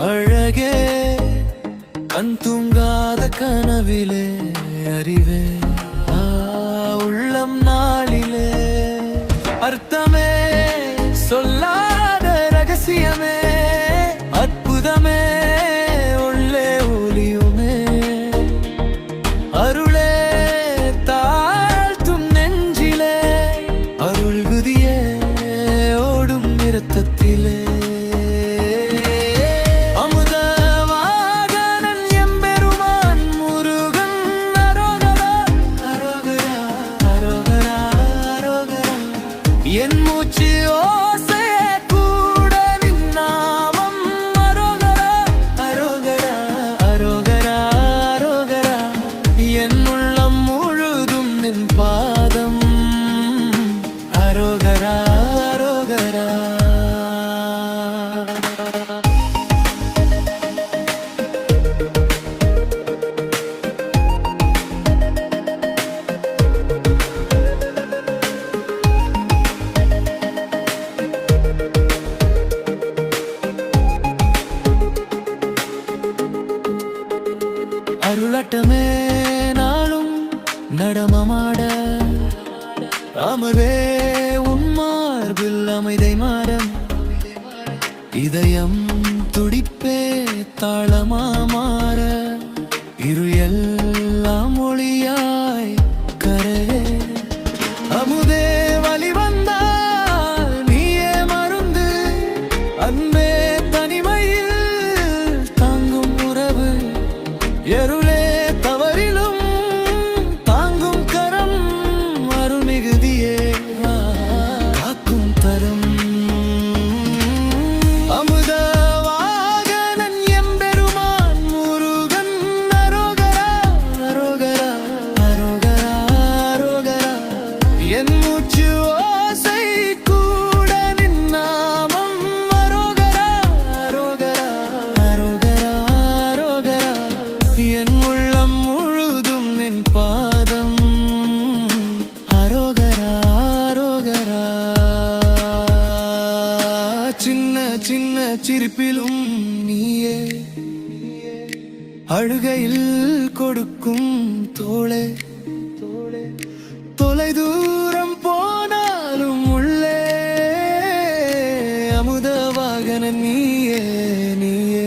அழகே கண் தூங்காத கனவிலே அறிவே உள்ளம் நாளிலே அர்த்தமே சொல்லாத ரகசியமே அற்புதமே உள்ளே ஒளியுமே அருளே தாழ்த்தும் நெஞ்சிலே அருள் குதியே ஓடும் நிறுத்தத்திலே என் மூச்சு ஓசையே கூட நின் நாமம் அரோகரா அரோகரா அரோகரா அரோகரா என் உள்ளம் முழுதும் நின் பாதம் அரோகரா அரோகரா அருளட்டமே நாளும் நடமமாட அமர்வே உன் மார்பில் அமைதை மாறம் இதயம் துடிப்பே தாளமா மாற இரு எல்லாம் ஒளியாய் கரே அமுதே வழி வந்தால் நீயே மருந்து அன்பே தனிமையில் தாங்கும் உறவு எருளே தவறிலும் தாங்கும் கரம் அருள்மிகுதியே காக்கும் தரும் அமுதவாகனன் எம்பெருமான் முருகன் அரோகரா அரோகரா அரோகரா அரோகரா என் மூச்சு ஓசை கூட நின் நாமம் அரோகரா அரோகரா அரோகரா அரோகரா என் உள்ளம் முழுதும் நின் பாதம் அரோகரா அரோகரா சின்ன சின்ன சிரிப்பிலும் நீயே அழுகையில் கொடுக்கும் தோளே தொலை தூரம் போனாலும் உள்ளே அமுதவாகன நீயே நீயே